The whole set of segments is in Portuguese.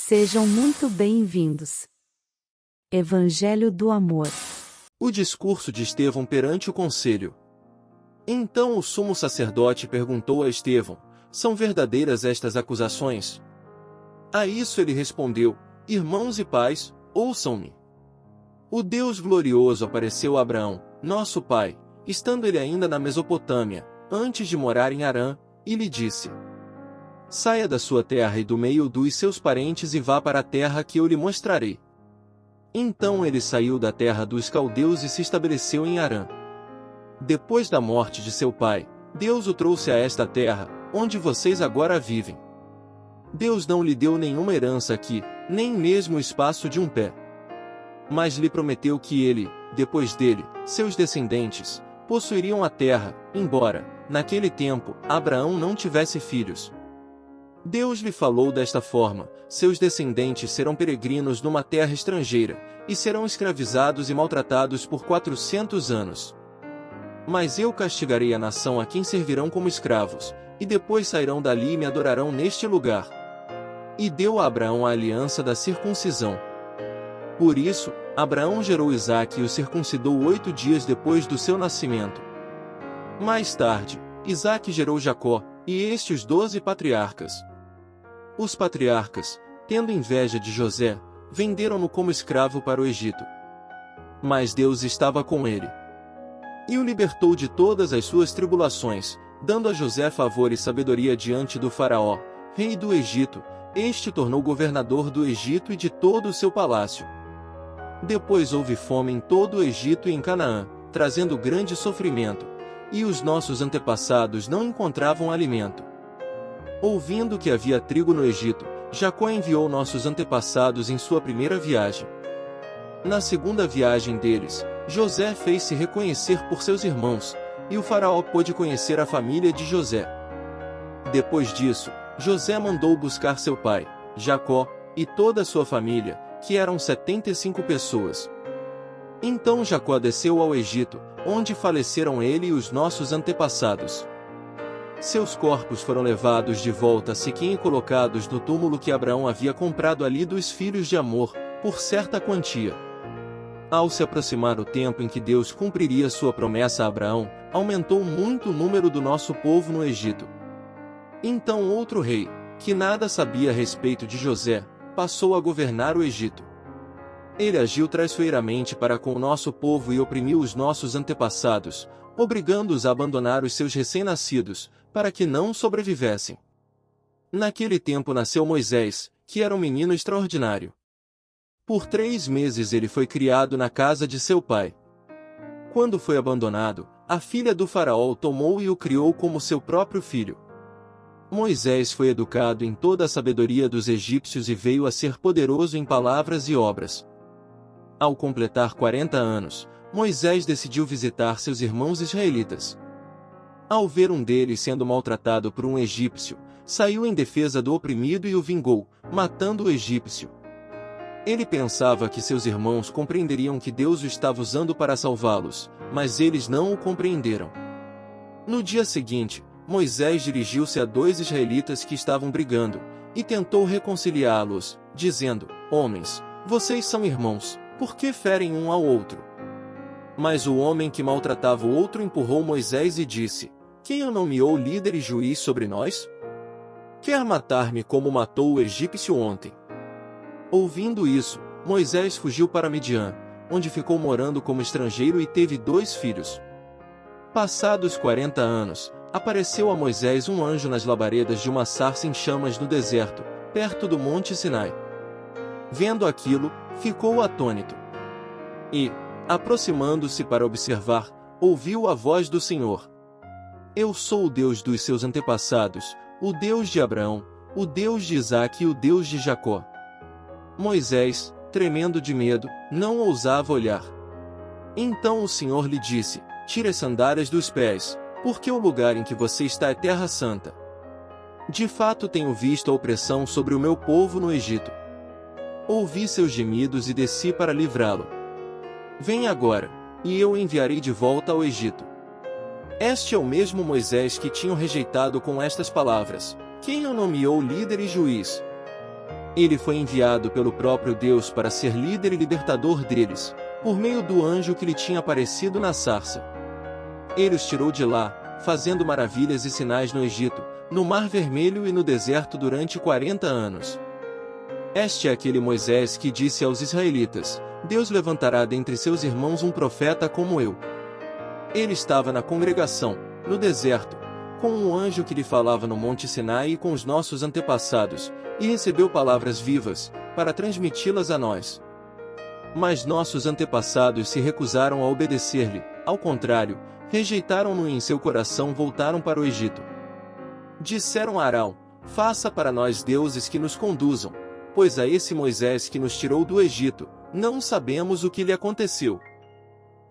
Sejam muito bem-vindos. Evangelho do Amor. O discurso de Estevão perante o conselho. Então o sumo sacerdote perguntou a Estevão: são verdadeiras estas acusações? A isso ele respondeu: irmãos e pais, ouçam-me. O Deus glorioso apareceu a Abraão, nosso pai, estando ele ainda na Mesopotâmia, antes de morar em Harã, e lhe disse: saia da sua terra e do meio dos seus parentes e vá para a terra que eu lhe mostrarei. Então ele saiu da terra dos caldeus e se estabeleceu em Harã. Depois da morte de seu pai, Deus o trouxe a esta terra, onde vocês agora vivem. Deus não lhe deu nenhuma herança aqui, nem mesmo o espaço de um pé. Mas lhe prometeu que ele, depois dele, seus descendentes, possuiriam a terra, embora, naquele tempo, Abraão não tivesse filhos. Deus lhe falou desta forma: seus descendentes serão peregrinos numa terra estrangeira, e serão escravizados e maltratados por 400 anos. Mas eu castigarei a nação a quem servirão como escravos, e depois sairão dali e me adorarão neste lugar. E deu a Abraão a aliança da circuncisão. Por isso, Abraão gerou Isaque e o circuncidou 8 dias depois do seu nascimento. Mais tarde, Isaque gerou Jacó, e estes 12 patriarcas. Os patriarcas, tendo inveja de José, venderam-no como escravo para o Egito. Mas Deus estava com ele, e o libertou de todas as suas tribulações, dando a José favor e sabedoria diante do faraó, rei do Egito. Este tornou governador do Egito e de todo o seu palácio. Depois houve fome em todo o Egito e em Canaã, trazendo grande sofrimento, e os nossos antepassados não encontravam alimento. Ouvindo que havia trigo no Egito, Jacó enviou nossos antepassados em sua primeira viagem. Na segunda viagem deles, José fez-se reconhecer por seus irmãos, e o faraó pôde conhecer a família de José. Depois disso, José mandou buscar seu pai, Jacó, e toda a sua família, que eram 75 pessoas. Então Jacó desceu ao Egito, onde faleceram ele e os nossos antepassados. Seus corpos foram levados de volta a Siquém e colocados no túmulo que Abraão havia comprado ali dos filhos de Amor, por certa quantia. Ao se aproximar o tempo em que Deus cumpriria sua promessa a Abraão, aumentou muito o número do nosso povo no Egito. Então outro rei, que nada sabia a respeito de José, passou a governar o Egito. Ele agiu traiçoeiramente para com o nosso povo e oprimiu os nossos antepassados, obrigando-os a abandonar os seus recém-nascidos, para que não sobrevivessem. Naquele tempo nasceu Moisés, que era um menino extraordinário. Por 3 meses ele foi criado na casa de seu pai. Quando foi abandonado, a filha do faraó o tomou e o criou como seu próprio filho. Moisés foi educado em toda a sabedoria dos egípcios e veio a ser poderoso em palavras e obras. Ao completar 40 anos, Moisés decidiu visitar seus irmãos israelitas. Ao ver um deles sendo maltratado por um egípcio, saiu em defesa do oprimido e o vingou, matando o egípcio. Ele pensava que seus irmãos compreenderiam que Deus o estava usando para salvá-los, mas eles não o compreenderam. No dia seguinte, Moisés dirigiu-se a 2 israelitas que estavam brigando, e tentou reconciliá-los, dizendo: homens, vocês são irmãos, por que ferem um ao outro? Mas o homem que maltratava o outro empurrou Moisés e disse: quem o nomeou líder e juiz sobre nós? Quer matar-me como matou o egípcio ontem? Ouvindo isso, Moisés fugiu para Midian, onde ficou morando como estrangeiro e teve 2 filhos. Passados 40 anos, apareceu a Moisés um anjo nas labaredas de uma sarça em chamas no deserto, perto do monte Sinai. Vendo aquilo, ficou atônito. E, aproximando-se para observar, ouviu a voz do Senhor: eu sou o Deus dos seus antepassados, o Deus de Abraão, o Deus de Isaque e o Deus de Jacó. Moisés, tremendo de medo, não ousava olhar. Então o Senhor lhe disse: tire as sandálias dos pés, porque o lugar em que você está é terra santa. De fato tenho visto a opressão sobre o meu povo no Egito. Ouvi seus gemidos e desci para livrá-lo. Venha agora, e eu o enviarei de volta ao Egito. Este é o mesmo Moisés que tinham rejeitado com estas palavras: quem o nomeou líder e juiz? Ele foi enviado pelo próprio Deus para ser líder e libertador deles, por meio do anjo que lhe tinha aparecido na sarça. Ele os tirou de lá, fazendo maravilhas e sinais no Egito, no Mar Vermelho e no deserto durante 40 anos. Este é aquele Moisés que disse aos israelitas: Deus levantará dentre seus irmãos um profeta como eu. Ele estava na congregação, no deserto, com um anjo que lhe falava no Monte Sinai e com os nossos antepassados, e recebeu palavras vivas, para transmiti-las a nós. Mas nossos antepassados se recusaram a obedecer-lhe, ao contrário, rejeitaram-no e em seu coração voltaram para o Egito. Disseram a Arão: Faça para nós deuses que nos conduzam, pois a esse Moisés que nos tirou do Egito, não sabemos o que lhe aconteceu.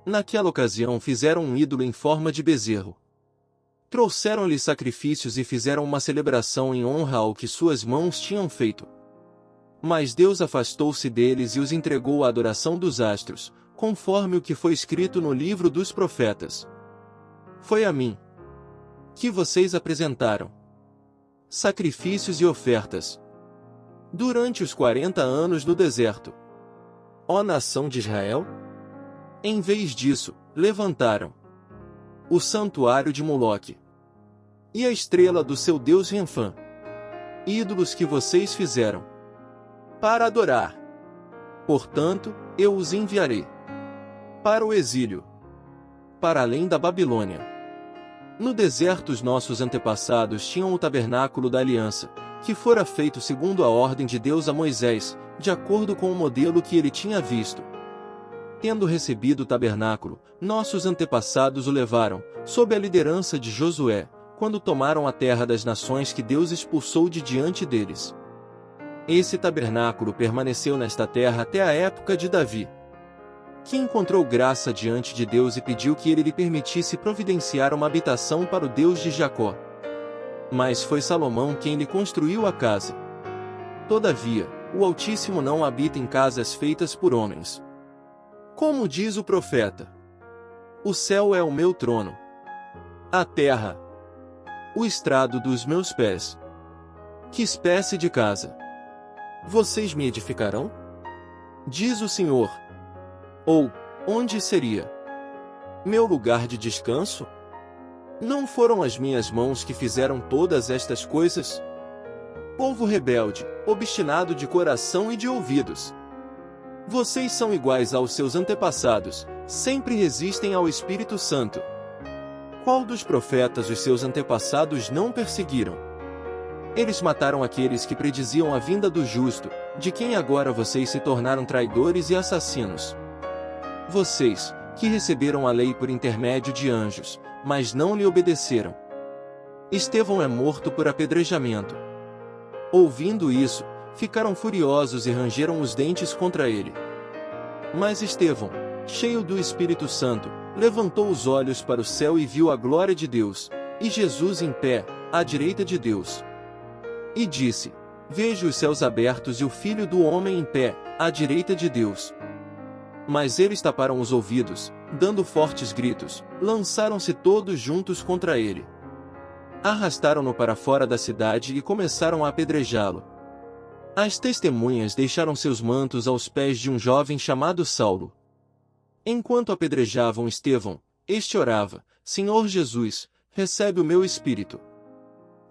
Naquela ocasião fizeram um ídolo em forma de bezerro. Trouxeram-lhe sacrifícios e fizeram uma celebração em honra ao que suas mãos tinham feito. Mas Deus afastou-se deles e os entregou à adoração dos astros, conforme o que foi escrito no livro dos profetas. Foi a mim que vocês apresentaram sacrifícios e ofertas durante os 40 anos no deserto. Ó nação de Israel? Em vez disso, levantaram o santuário de Moloque e a estrela do seu deus Renfã, ídolos que vocês fizeram para adorar. Portanto, eu os enviarei para o exílio, para além da Babilônia. No deserto os nossos antepassados tinham o tabernáculo da aliança, que fora feito segundo a ordem de Deus a Moisés, de acordo com o modelo que ele tinha visto. Tendo recebido o tabernáculo, nossos antepassados o levaram, sob a liderança de Josué, quando tomaram a terra das nações que Deus expulsou de diante deles. Esse tabernáculo permaneceu nesta terra até a época de Davi, que encontrou graça diante de Deus e pediu que ele lhe permitisse providenciar uma habitação para o Deus de Jacó. Mas foi Salomão quem lhe construiu a casa. Todavia, o Altíssimo não habita em casas feitas por homens. Como diz o profeta: o céu é o meu trono, a terra, o estrado dos meus pés. Que espécie de casa vocês me edificarão? Diz o Senhor. Ou, onde seria meu lugar de descanso? Não foram as minhas mãos que fizeram todas estas coisas? Povo rebelde, obstinado de coração e de ouvidos. Vocês são iguais aos seus antepassados, sempre resistem ao Espírito Santo. Qual dos profetas os seus antepassados não perseguiram? Eles mataram aqueles que prediziam a vinda do justo, de quem agora vocês se tornaram traidores e assassinos. Vocês, que receberam a lei por intermédio de anjos, mas não lhe obedeceram. Estevão é morto por apedrejamento. Ouvindo isso, ficaram furiosos e rangeram os dentes contra ele. Mas Estevão, cheio do Espírito Santo, levantou os olhos para o céu e viu a glória de Deus, e Jesus em pé, à direita de Deus. E disse: Vejo os céus abertos e o Filho do Homem em pé, à direita de Deus. Mas eles taparam os ouvidos, dando fortes gritos, lançaram-se todos juntos contra ele. Arrastaram-no para fora da cidade e começaram a apedrejá-lo. As testemunhas deixaram seus mantos aos pés de um jovem chamado Saulo. Enquanto apedrejavam Estevão, este orava: Senhor Jesus, recebe o meu espírito.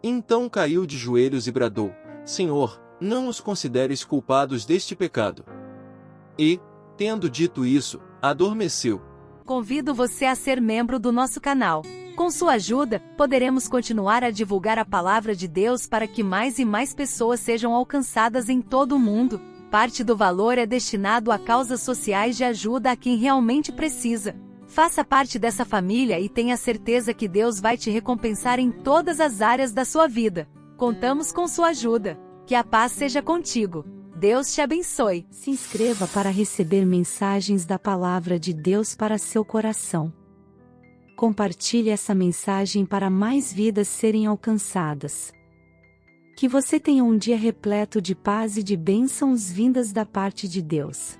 Então caiu de joelhos e bradou: Senhor, não os consideres culpados deste pecado. E, tendo dito isso, adormeceu. Convido você a ser membro do nosso canal. Com sua ajuda, poderemos continuar a divulgar a palavra de Deus para que mais e mais pessoas sejam alcançadas em todo o mundo. Parte do valor é destinado a causas sociais de ajuda a quem realmente precisa. Faça parte dessa família e tenha certeza que Deus vai te recompensar em todas as áreas da sua vida. Contamos com sua ajuda. Que a paz seja contigo. Deus te abençoe. Se inscreva para receber mensagens da palavra de Deus para seu coração. Compartilhe essa mensagem para mais vidas serem alcançadas. Que você tenha um dia repleto de paz e de bênçãos vindas da parte de Deus.